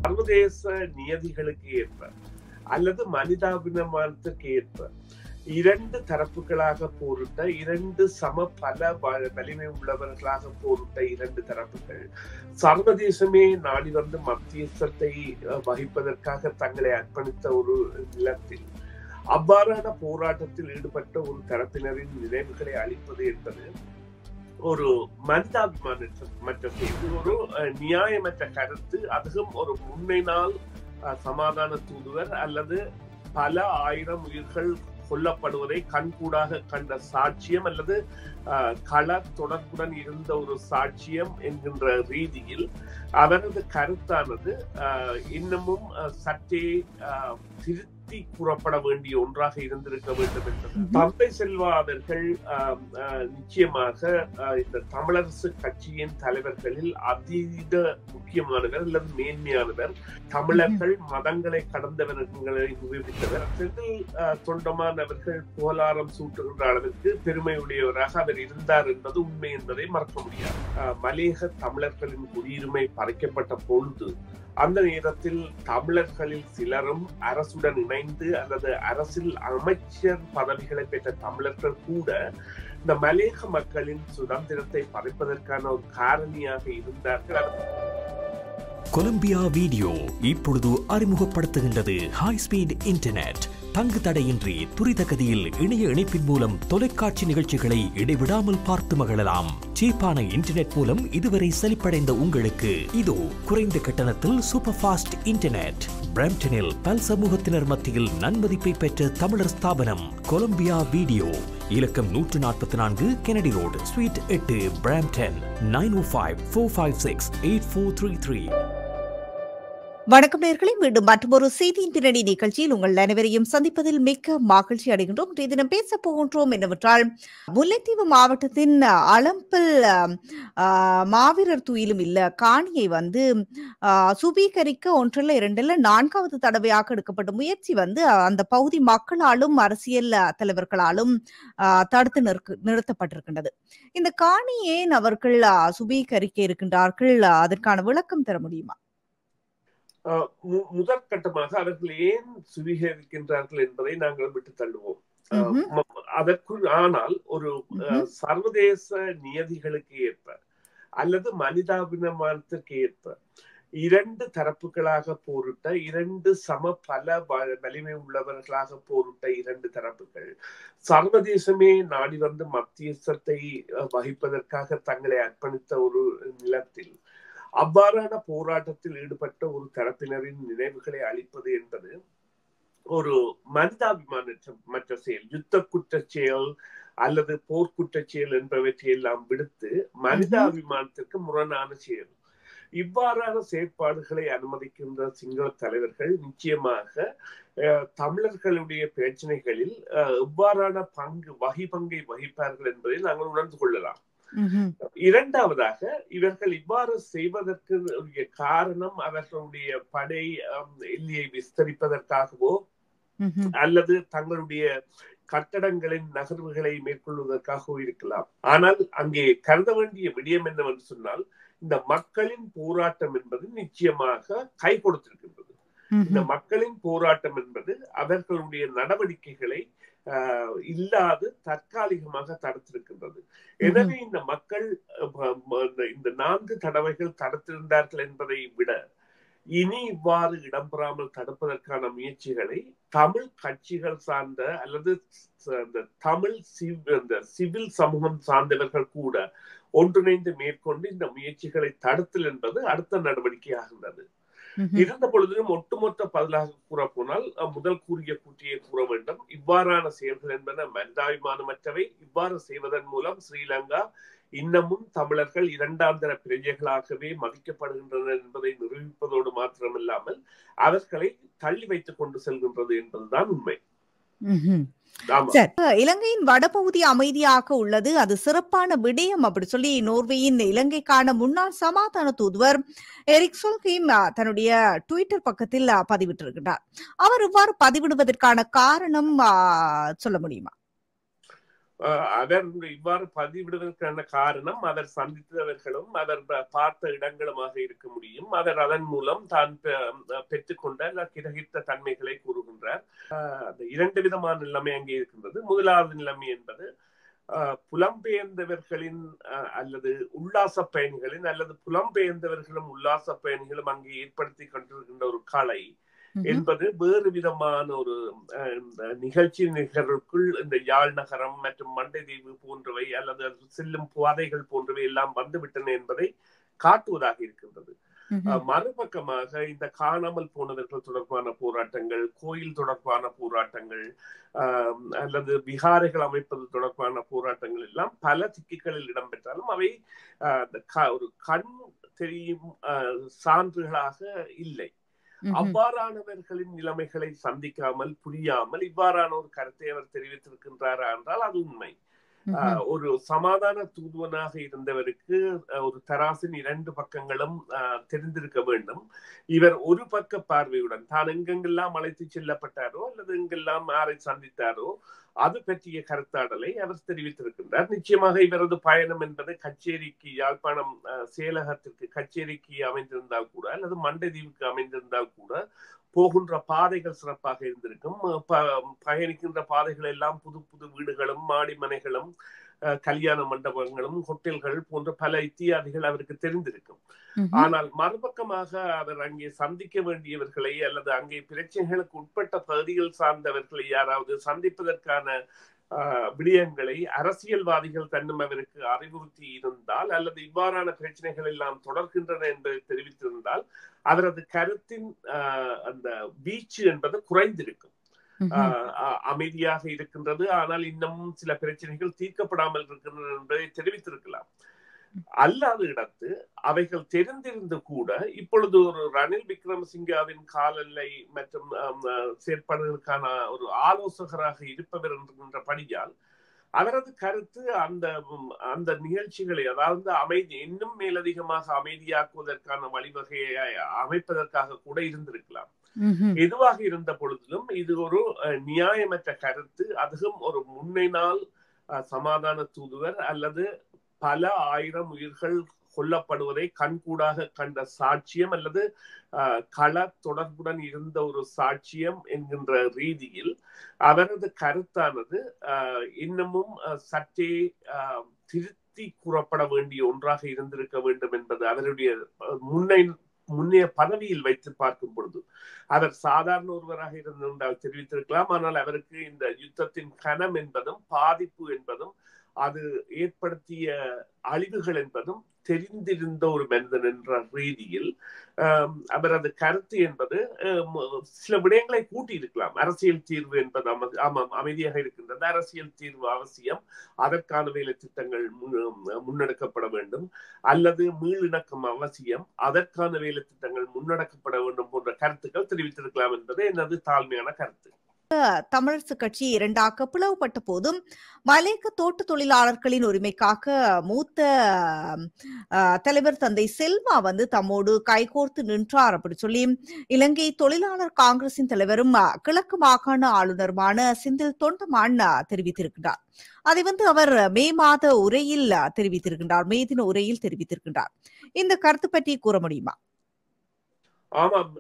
சர்வதேச நியதிகளுக்கு ஏற்ப அல்லது மனிதாபிமானத்துக்கு ஏற்ப இரண்டு தரப்புகளாக போரிட்ட இரண்டு சம பல வலிமை உள்ளவர்களாக போரிட்ட இரண்டு தரப்புகள் சர்வதேசமே நாடி வந்து மத்தியஸ்தத்தை வகிப்பதற்காக தங்களை அர்ப்பணித்த ஒரு நிலத்தில் அவ்வாறான போராட்டத்தில் ஈடுபட்ட ஒரு தரப்பினரின் நினைவுகளை அளிப்பது என்பது ஒரு மனிதாபிமானமற்ற செய்தி, ஒரு நியாயமற்ற கருத்து. அதுவும் ஒரு முன்னை நாள் சமாதான தூதுவர் அல்லது பல ஆயிரம் உயிர்கள் கொல்லப்படுவதை கண்கூடாக கண்ட சாட்சியம் அல்லது கள தொடர்புடன் இருந்த ஒரு சாட்சியம் என்கின்ற ரீதியில் அவரது கருத்தானது இன்னமும் சற்றே திருத்தி கூறப்பட வேண்டிய ஒன்றாக இருந்திருக்க வேண்டும் என்பது. தந்தை செல்வா அவர்கள் நிச்சயமாக இந்த தமிழரசு கட்சியின் தலைவர்களில் அதீத முக்கியமானவர் அல்லது மேன்மையானவர். தமிழர்கள் மதங்களை கடந்தவர்களை நிரூபித்தவர். செந்தில் தொண்டமான் அவர்கள் புகழாரம் சூட்டுகின்ற அளவிற்கு பெருமையுடையவராக அவர் இருந்தார் என்பது உண்மை என்பதை மறக்க முடியாது. மலையக தமிழர்களின் குடியுரிமை பறிக்கப்பட்ட பொழுது அந்த நேரத்தில் தமிழர்களில் சிலரும் அரசுடன் இணைந்து அல்லது அரசில் அமைச்சர் பதவிகளை பெற்ற தமிழர்கள் கூட இந்த மலையக மக்களின் சுதந்திரத்தை பறிப்பதற்கான ஒரு காரணியாக இருந்தார்கள். கொலம்பியா வீடியோ இப்பொழுது அறிமுகப்படுத்துகின்றது ஹை ஸ்பீட் இன்டர்நெட். தங்கு தடையின்றி துரித கதியில் இணைய இணைப்பின் மூலம் தொலைக்காட்சி நிகழ்ச்சிகளை இடைவிடாமல் பார்த்து மகிழலாம். சீப்பான இன்டர்நெட் மூலம் இதுவரை செழிப்படைந்த உங்களுக்கு இதோ குறைந்த கட்டணத்தில் சூப்பர் ஃபாஸ்ட் இன்டர்நெட். பிரம்டனில் பல் சமூகத்தினர் மத்தியில் நன்மதிப்பை பெற்ற தமிழர் ஸ்தாபனம் கொலம்பியா வீடியோ. இலக்கம் 144 கெனடி ரோடு, ஸ்வீட் 8, பிரம்டன். 9054568433. வணக்கம் நேயர்களே, மீண்டும் மற்றொரு செய்தியின் பின்னணி நிகழ்ச்சியில் உங்கள் அனைவரையும் சந்திப்பதில் மிக்க மகிழ்ச்சி அடைகின்றோம். இன்றைய தினம் பேச போகின்றோம் என்னவென்றால், முல்லைத்தீவு மாவட்டத்தின் அளம்பில் மாவீரர் துயிலும் இல்ல காணியை சுபீகரிக்க ஒன்றில் இரண்டில் நான்காவது தடவையாக எடுக்கப்பட்ட முயற்சி அந்த பகுதி மக்களாலும் அரசியல் தலைவர்களாலும் தடுத்து நிறுத்தப்பட்டிருக்கின்றது. இந்த காணி ஏன் அவர்கள் சுபீகரிக்க இருக்கின்றார்கள்? அதற்கான விளக்கம் தர முடியுமா? முதற்கட்டமாக அவர்கள் ஏன் சுவீகரிக்கின்றார்கள் என்பதை நாங்கள் விட்டு தள்ளுவோம். அதற்குள் ஆனால் ஒரு சர்வதேச நியதிகளுக்கு ஏற்ப அல்லது மனிதாபிமானத்திற்கு ஏற்ப இரண்டு தரப்புகளாக போரிட்ட இரண்டு சம பல வலிமை உள்ளவர்களாக போரிட்ட இரண்டு தரப்புகள் சர்வதேசமே நாடி வந்து மத்தியஸ்தத்தை வகிப்பதற்காக தங்களை அர்ப்பணித்த ஒரு நிலத்தில் அவ்வாறான போராட்டத்தில் ஈடுபட்ட ஒரு தரப்பினரின் நினைவுகளை அளிப்பது என்பது ஒரு மனிதாபிமானமற்ற செயல். யுத்த குற்றச் செயல் அல்லது போர்க்குற்றச் செயல் என்பவற்றை எல்லாம் விடுத்து மனிதாபிமானத்திற்கு முரணான செயல். இவ்வாறான செயற்பாடுகளை அனுமதிக்கின்ற சிங்கள தலைவர்கள் நிச்சயமாக தமிழர்களுடைய பிரச்சனைகளில் எவ்வாறான பங்கை வகிப்பார்கள் என்பதை நாங்கள் உணர்ந்து கொள்ளலாம். இரண்டாவதாக, இவர்கள் இவ்வாறு செய்வதற்கு காரணம் அவர்களுடைய படை எல்லையை விஸ்தரிப்பதற்காகவோ அல்லது தங்களுடைய கட்டடங்களின் நகர்வுகளை மேற்கொள்வதற்காகவோ இருக்கலாம். ஆனால் அங்கே கருத வேண்டிய விடயம் என்னவென்று சொன்னால், இந்த மக்களின் போராட்டம் என்பது நிச்சயமாக கை கொடுத்திருக்கின்றது. இந்த மக்களின் போராட்டம் என்பது அவர்களுடைய நடவடிக்கைகளை இல்லாது தற்காலிகமாக தடுத்திருக்கின்றது. எனவே இந்த மக்கள் இந்த 4 தடவைகள் தடுத்திருந்தார்கள் என்பதை விட இனி இவ்வாறு இடம்பெறாமல் தடுப்பதற்கான முயற்சிகளை தமிழ் கட்சிகள் சார்ந்த அல்லது தமிழ் சிவில் சமூகம் சார்ந்தவர்கள் கூட ஒன்றிணைந்து மேற்கொண்டு இந்த முயற்சிகளை தடுத்தல் என்பது அடுத்த நடவடிக்கையாகின்றது. இருந்த பொழுதிலும் ஒட்டுமொத்த பதிலாக கூற போனால் முதல் கூறிய கூற்றியை கூற வேண்டும். இவ்வாறான செயல்கள் என்பன மனிதாபிமானமற்றவை. இவ்வாறு செய்வதன் மூலம் ஸ்ரீலங்கா இன்னமும் தமிழர்கள் இரண்டாம் தர பிரஜைகளாகவே மதிக்கப்படுகின்றனர் என்பதை நிரூபிப்பதோடு மாத்திரமில்லாமல் அவர்களை தள்ளி வைத்துக் கொண்டு செல்கின்றது என்பதுதான் உண்மை. இலங்கையின் வடபகுதி அமைதியாக உள்ளது, அது சிறப்பான விடயம் அப்படி சொல்லி நோர்வேயின் இலங்கைக்கான முன்னாள் சமாதான தூதுவர் எரிக் சொல்ஹீம் தன்னுடைய ட்விட்டர் பக்கத்தில் பதிவிட்டிருக்கிறார். அவர் இவ்வாறு பதிவிடுவதற்கான காரணம் சொல்ல முடியுமா? அவர் இவ்வாறு பதிவிடுவதற்கான காரணம் அவர் சந்தித்தவர்களும் அவர் பார்த்த இடங்களுமாக இருக்க முடியும். அவர் அதன் மூலம் தான் பெற்றுக்கொண்ட கிரகித்த தன்மைகளை கூறுகின்றார். அந்த இரண்டு விதமான நிலைமை அங்கே இருக்கின்றது. முதலாவது நிலைமை என்பது புலம்பெயர்ந்தவர்களின் அல்லது உல்லாச பயணிகளின் அல்லது புலம்பெயர்ந்தவர்களும் உல்லாச பயணிகளும் அங்கே ஏற்படுத்தி கொண்டிருக்கின்ற ஒரு கலை என்பது வேறு விதமான ஒரு நிகழ்ச்சி நிகழ்வுக்குள் இந்த யாழ் நகரம் மற்றும் மண்டைதீவு போன்றவை அல்லது செல்லும் பாதைகள் போன்றவை எல்லாம் வந்துவிட்டன என்பதை காட்டுவதாக இருக்கின்றது. மறுபக்கமாக இந்த காணாமல் போனவர்கள் தொடர்பான போராட்டங்கள், கோயில் தொடர்பான போராட்டங்கள் அல்லது விகாரைகள் அமைப்பது தொடர்பான போராட்டங்கள் எல்லாம் பல திக்குகளில் இடம்பெற்றாலும் அவை ஒரு கண் தெரியும் சான்றுகளாக இல்லை. அவ்வாறானவர்களின் நிலைமைகளை சந்திக்காமல் புரியாமல் இவ்வாறான ஒரு கருத்தை அவர் தெரிவித்திருக்கின்றாரா என்றால் அது உண்மை. ஒரு சமாதான தூதுவனாக இருந்தவருக்கு ஒரு தராசின் இரண்டு பக்கங்களும் தெரிந்திருக்க வேண்டும். இவர் ஒரு பக்க பார்வையுடன் தான் எங்கெங்கெல்லாம் அழைத்து செல்லப்பட்டாரோ அல்லது எங்கெல்லாம் யாரை சந்தித்தாரோ அது பற்றிய கருத்தாடலை அவர் தெரிவித்திருக்கின்றார். நிச்சயமாக இவரது பயணம் என்பது கச்சேரிக்கு, யாழ்ப்பாணம் செயலகத்திற்கு கச்சேரிக்கு அமைந்திருந்தால் கூட அல்லது மண்டைதீவுக்கு அமைந்திருந்தால் கூட போகின்ற பாதைகள் சிறப்பாக இருந்திருக்கும். பயணிக்கின்ற பாதைகள் எல்லாம் புது புது வீடுகளும் மாடி மனைகளும் கல்யாண மண்டபங்களும் ஹோட்டல்கள் போன்ற பல இத்தியாதிகள் அவருக்கு தெரிந்திருக்கும். ஆனால் மறுபக்கமாக அவர் அங்கே சந்திக்க வேண்டியவர்களை அல்லது அங்கே பிரச்சனைகளுக்கு உட்பட்ட பகுதிகள் சார்ந்தவர்களை யாராவது சந்திப்பதற்கான விடயங்களை அரசியல்வாதிகள் தன்னும் அவருக்கு அறிவுறுத்தி இருந்தால் அல்லது இவ்வாறான பிரச்சனைகள் எல்லாம் தொடர்கின்றன என்பதை தெரிவித்திருந்தால் அவரது கருத்தின் அந்த வீச்சு என்பது குறைந்திருக்கும். அமைதியாக இருக்கின்றது, ஆனால் இன்னமும் சில பிரச்சனைகள் தீர்க்கப்படாமல் இருக்கின்றன என்பதை தெரிவித்திருக்கலாம். அல்லாத இடத்து அவைகள் தெரிந்திருந்து கூட இப்பொழுது ஒரு ரணில் விக்ரமசிங்காவின் காலநிலை மற்றும் செயற்பாடுகளுக்கான ஒரு ஆலோசகராக இருப்பவர் என்கின்ற படியால் அவரது கருத்து அந்த நிகழ்ச்சிகளை, அதாவது அமைதி இன்னும் மேலதிகமாக அமைதியாக்குவதற்கான வழிவகையை அமைப்பதற்காக கூட இருந்திருக்கலாம். எதுவாக இருந்த பொழுதிலும் இது ஒரு நியாயமற்ற கருத்து. அதுவும் ஒரு முன்னை நாள் சமாதான தூதுவர் அல்லது பல ஆயிரம் உயிர்கள் கொல்லப்படுவதை கண்கூடாக கண்ட சாட்சியம் அல்லது கள தொடர்புடன் இருந்த ஒரு சாட்சியம் என்கின்ற ரீதியில் அவரது கருத்தானது இன்னமும் சற்றே திருத்தி கூறப்பட வேண்டிய ஒன்றாக இருந்திருக்க வேண்டும் என்பது அவருடைய முன்னைய பதவியில் வைத்து பார்க்கும் பொழுது அவர் சாதாரண ஒருவராக இருந்திருந்தால் தெரிவித்திருக்கலாம். ஆனால் அவருக்கு இந்த யுத்தத்தின் கனம் என்பதும் பாதிப்பு என்பதும் அது ஏற்படுத்திய அழிவுகள் என்பதும் தெரிந்திருந்த ஒரு மனிதன் என்ற ரீதியில் அவரது கருத்து என்பது சில விடயங்களை கூட்டி இருக்கலாம். அரசியல் தீர்வு என்பது அமைதியாக இருக்கின்றது, அரசியல் தீர்வு அவசியம், அதற்கான வேலை திட்டங்கள் முன்னெடுக்கப்பட வேண்டும், அல்லது மீளிணக்கம் அவசியம், அதற்கான வேலை திட்டங்கள் முன்னெடுக்கப்பட வேண்டும் போன்ற கருத்துக்கள் தெரிவித்திருக்கலாம் என்பது எனது தாழ்மையான கருத்து. தமிழரசு கட்சி இரண்டாக பிளவுபட்ட போதும் மலேக தோட்ட தொழிலாளர்களின் உரிமைக்காக மூத்த தலைவர் தந்தை செல்வா தம்மோடு கைகோர்த்து நின்றார் அப்படி சொல்லி இலங்கை தொழிலாளர் காங்கிரசின் தலைவரும் கிழக்கு மாகாண ஆளுநருமான செந்தில் தொண்டமான் தெரிவித்திருக்கிறார். அதை அவர் மே மாத உரையில் தெரிவித்திருக்கின்றார், மே தின உரையில் தெரிவித்திருக்கின்றார். இந்த கருத்து பற்றி கூற முடியுமா? ஆமாம்,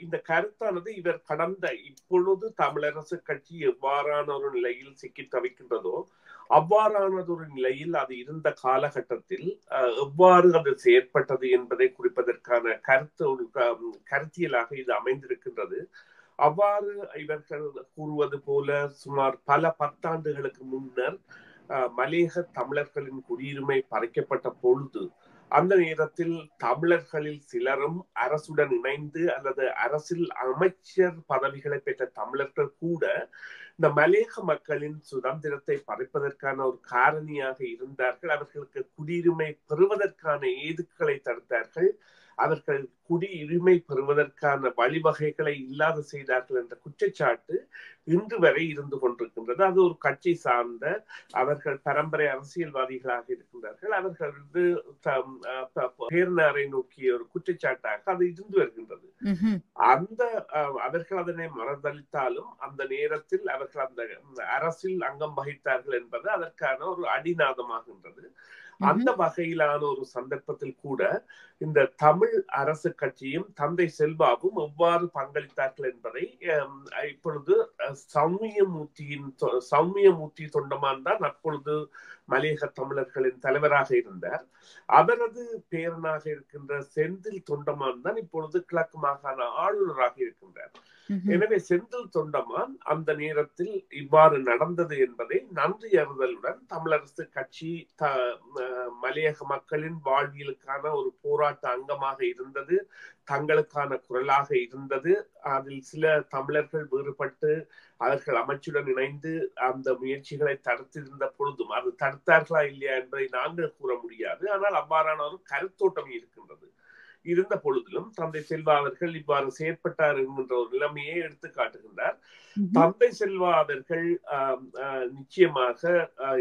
இந்த கருத்தானது இவர் கடந்த இப்பொழுது தமிழரசு கட்சி எவ்வாறான ஒரு நிலையில் சிக்கி தவிக்கின்றதோ அவ்வாறானதொரு நிலையில் அது இருந்த காலகட்டத்தில் எவ்வாறு அது செயற்பட்டது என்பதை குறிப்பதற்கான கருத்தியலாக இது அமைந்திருக்கின்றது. அவ்வாறு இவர்கள் கூறுவது போல சுமார் பல பத்தாண்டுகளுக்கு முன்னர் மலேக தமிழர்களின் குடியுரிமை பறிக்கப்பட்ட பொழுது அந்த நேரத்தில் தமிழர்களில் சிலரும் அரசுடன் இணைந்து அல்லது அரசில் அமைச்சர் பதவிகளை பெற்ற தமிழர்கள் கூட இந்த மலேக மக்களின் சுதந்திரத்தை பறிப்பதற்கான ஒரு காரணியாக இருந்தார்கள். அவர்களுக்கு குடியுரிமை பெறுவதற்கான ஏதுக்களை தடுத்தார்கள், அவர்கள் குடியுரிமை பெறுவதற்கான வழிவகைகளை இல்லாது செய்தார்கள் என்ற குற்றச்சாட்டு இன்று வரை இருந்து கொண்டிருக்கின்றது. அது ஒரு கட்சி சார்ந்த அவர்கள் பரம்பரை அரசியல்வாதிகளாக இருக்கின்றார்கள், அவர்கள் பேர்னாரை நோக்கிய ஒரு குற்றச்சாட்டாக அது இருந்து வருகின்றது. அந்த அவர்கள் அதனை மறுதளித்தாலும் அந்த நேரத்தில் அவர்கள் அந்த அரசில் அங்கம் வகித்தார்கள் என்பது அதற்கான ஒரு அடிநாதமாகின்றது. அந்த வகையிலான ஒரு சந்தர்ப்பத்தில் கூட இந்த தமிழ் அரசு கட்சியும் தந்தை செல்வாவும் எவ்வாறு பங்களித்தார்கள் என்பதை இப்பொழுது சௌமியமூர்த்தி தொண்டமான் தான் அப்பொழுது மலையக தமிழர்களின் தலைவராக இருந்தார். அவரது பேரனாக இருக்கின்ற செந்தில் தொண்டமான் தான் இப்பொழுது கிழக்கு மாகாண ஆளுநராக இருக்கின்றார். எனவே செந்தில் தொண்டமான் அந்த நேரத்தில் இவ்வாறு நடந்தது என்பதை நன்றி அறிதலுடன் தமிழரசு கட்சி மலையக மக்களின் வாழ்வியலுக்கான ஒரு போராட்ட அங்கமாக இருந்தது, தங்களுக்கான குரலாக இருந்தது. அதில் சில தமிழர்கள் வேறுபட்டு அவர்கள் அமைச்சுடன் இணைந்து அந்த முயற்சிகளை தடுத்திருந்த பொழுதும் அது தடுத்தார்களா இல்லையா என்பதை நாங்கள் கூற முடியாது. ஆனால் அவ்வாறான ஒரு கருத்தோட்டம் இருக்கின்றது. இருந்த பொழுதிலும் தந்தை செல்வா அவர்கள் இவ்வாறு செயற்பட்டார் என்கின்ற ஒரு நிலைமையை எடுத்து காட்டுகின்றார். தந்தை செல்வா அவர்கள் நிச்சயமாக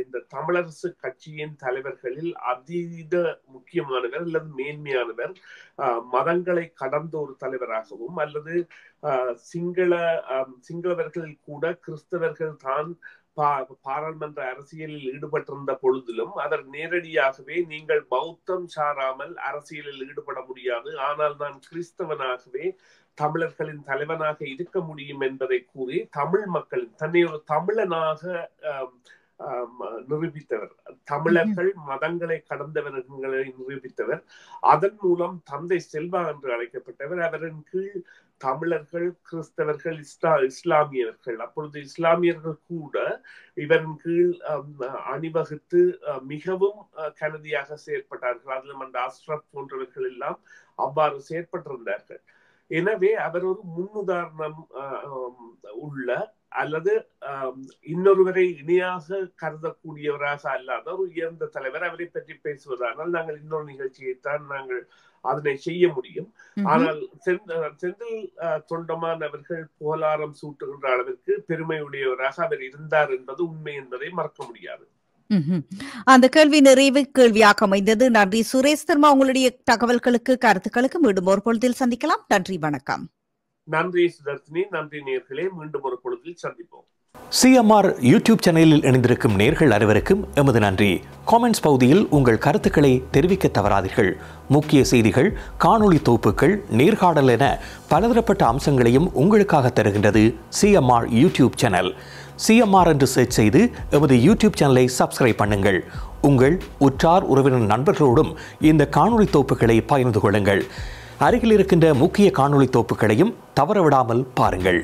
இந்த தமிழரசு கட்சியின் தலைவர்களில் அதீத முக்கியமானவர் அல்லது மேன்மையானவர். மதங்களை கடந்த ஒரு தலைவராகவும் அல்லது சிங்களவர்கள் கூட கிறிஸ்தவர்கள் தான் பாராளுமன்ற அரசியலில் ஈடுபட்டிருந்த பொழுதிலும் அவர் நேரடியாகவே நீங்கள் பௌத்தம் சாராமல் அரசியலில் ஈடுபட முடியாது, ஆனால் நான் கிறிஸ்தவனாகவே தமிழர்களின் தலைவனாக இருக்க முடியும் என்பதை கூறி தமிழ் மக்களின் தன்னை ஒரு தமிழனாக நிரூபித்தவர். தமிழர்கள் மதங்களை கடந்தவர்களை நிரூபித்தவர். அதன் மூலம் தந்தை செல்வா என்று அழைக்கப்பட்டவர். அவரின் கீழ் தமிழர்கள், கிறிஸ்தவர்கள், இஸ்லாமியர்கள், அப்பொழுது இஸ்லாமியர்கள் கூட இவரின் கீழ் அணிவகுத்து மிகவும் கனதியாக செயற்பட்டார்கள். அதிலும் அந்த அஸ்ரப் போன்றவர்கள் எல்லாம் அவ்வாறு செயற்பட்டிருந்தார்கள். எனவே அவர் ஒரு முன்னுதாரணம் உள்ள அல்லது இன்னொருவரை இணையாக கருதக்கூடியவராக அல்லாத ஒரு உயர்ந்த தலைவர். அவரை பற்றி பேசுவதானால் நாங்கள் இன்னொரு நிகழ்ச்சியைத்தான் நாங்கள் அதனை செய்ய முடியும். ஆனால் செந்தில் தொண்டமான் அவர்கள் புகழாரம் சூட்டுகின்ற அளவிற்கு பெருமையுடையவராக அவர் இருந்தார் என்பது உண்மை என்பதை மறக்க முடியாது. அந்த கேள்வி நிறைவு கேள்வியாக அமைந்தது. நன்றி சுரேஷ் சர்மா. உங்களுடைய தகவல்களுக்கு கருத்துக்களுக்கு மீண்டும் ஒரு பொழுதில் சந்திக்கலாம். நன்றி, வணக்கம். நன்றி சுதர்ஷினி. நன்றி நேயர்களே. மீண்டும் ஒரு பொழுதில் சந்திப்போம். சிஎம்ஆர் யூடியூப் சேனலில் இணைந்திருக்கும் நேயர்கள் அனைவருக்கும் எமது நன்றி. காமெண்ட்ஸ் பகுதியில் உங்கள் கருத்துக்களை தெரிவிக்க தவறாதீர்கள். முக்கிய செய்திகள், காணொளி தொகுப்புகள், நேர்காணல் என பலதரப்பட்ட அம்சங்களையும் உங்களுக்காக தருகின்றது சிஎம்ஆர் யூடியூப் சேனல். சிஎம்ஆர் என்று சர்ச் செய்து எமது யூடியூப் சேனலை சப்ஸ்கிரைப் பண்ணுங்கள். உங்கள் உற்றார் உறவினர் நண்பர்களோடும் இந்த காணொளி தொகுப்புகளை பகிர்ந்து கொள்ளுங்கள். அருகில் இருக்கின்ற முக்கிய காணொளி தொகுப்புகளையும் தவறவிடாமல் பாருங்கள்.